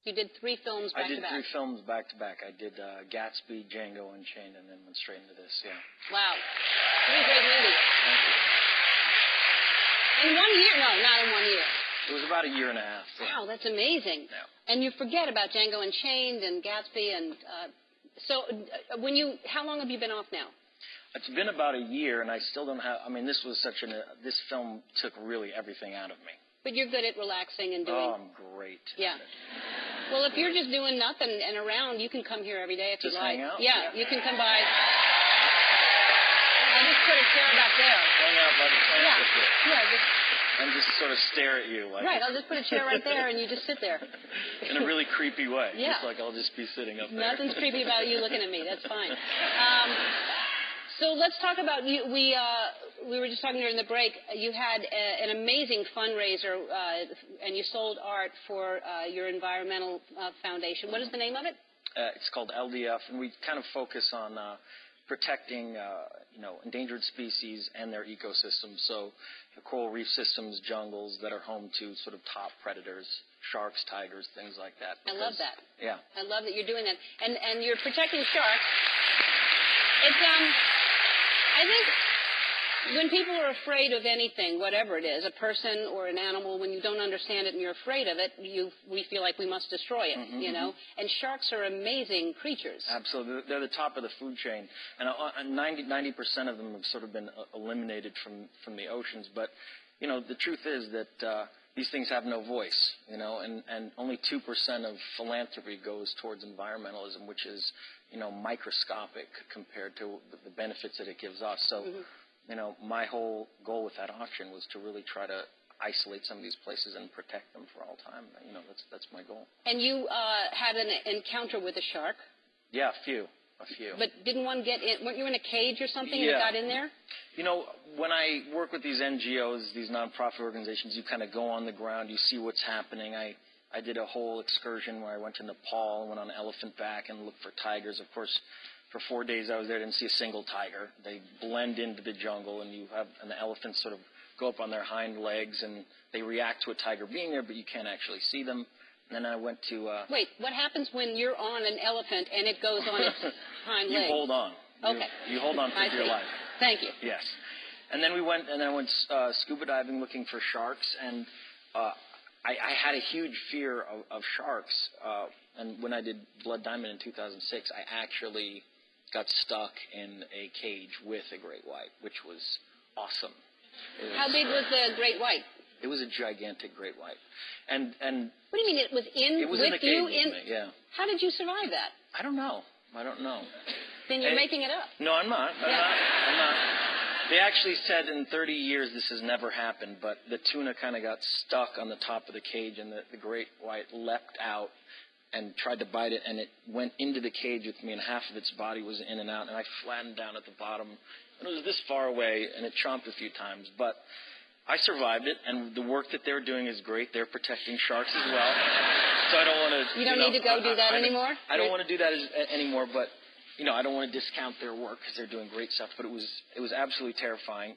You did 3 films back to back. I did 3 films back to back. I did Gatsby, Django Unchained, and then went straight into this, yeah. Wow. 3 great movies. Thank you. In 1 year? No, not in 1 year. It was about a year and a half. Yeah. Wow, that's amazing. Yeah. And you forget about Django Unchained and Gatsby and... how long have you been off now? It's been about a year, and I still don't have... I mean, this film took really everything out of me. But you're good at relaxing and doing... Oh, I'm great. Yeah. Well, if you're just doing nothing and around, you can come here every day if you like. Just hang out? Yeah, you can come by. I'll just put a chair back there. Hang out by the plant. Yeah. And just sort of stare at you. Like right, I'll just put a chair right there, and you just sit there. In a really creepy way. Yeah. Just like I'll just be sitting up there. Nothing's creepy about you looking at me. That's fine. So let's talk about you. We were just talking during the break. You had an amazing fundraiser, and you sold art for your environmental foundation. What is the name of it? It's called LDF, and we kind of focus on protecting, endangered species and their ecosystems. So, coral reef systems, jungles that are home to sort of top predators, sharks, tigers, things like that. I love that. Yeah. I love that you're doing that, and you're protecting sharks. It's I think when people are afraid of anything, whatever it is, a person or an animal, when you don't understand it and you're afraid of it, we feel like we must destroy it, you know? And sharks are amazing creatures. Absolutely. They're the top of the food chain. And 90% of them have sort of been eliminated from the oceans. But, the truth is that these things have no voice, and only 2% of philanthropy goes towards environmentalism, which is, microscopic compared to the benefits that it gives us. So, my whole goal with that auction was to really try to isolate some of these places and protect them for all time. That's my goal. And you had an encounter with a shark? Yeah, a few. But didn't one get in? Weren't you in a cage or something and it got in there? When I work with these NGOs, these nonprofit organizations, you kind of go on the ground, you see what's happening. I did a whole excursion where I went to Nepal, went on elephant back and looked for tigers. Of course, for 4 days I was there, didn't see a single tiger. They blend into the jungle, and the elephants sort of go up on their hind legs, and they react to a tiger being there, but you can't actually see them. And then I went to... Wait, what happens when you're on an elephant and it goes on its hind legs? You hold on. Okay. You hold on for your life. Thank you. Yes. And then I went scuba diving looking for sharks, and I had a huge fear of sharks. And when I did Blood Diamond in 2006, I actually got stuck in a cage with a great white, which was awesome. How big was the great white? It was a gigantic great white. And what do you mean it was in with the you? With me, yeah. How did you survive that? I don't know. Then you're making it up. No, I'm not. I'm not. They actually said in 30 years this has never happened, but the tuna kind of got stuck on the top of the cage, and the great white leapt out and tried to bite it, and it went into the cage with me, and half of its body was in and out, and I flattened down at the bottom. And it was this far away, and it chomped a few times, but I survived it, and the work that they're doing is great. They're protecting sharks as well. So I don't want to... You don't need to go do that anymore? I don't want to do that anymore, but, I don't want to discount their work because they're doing great stuff. But it was absolutely terrifying.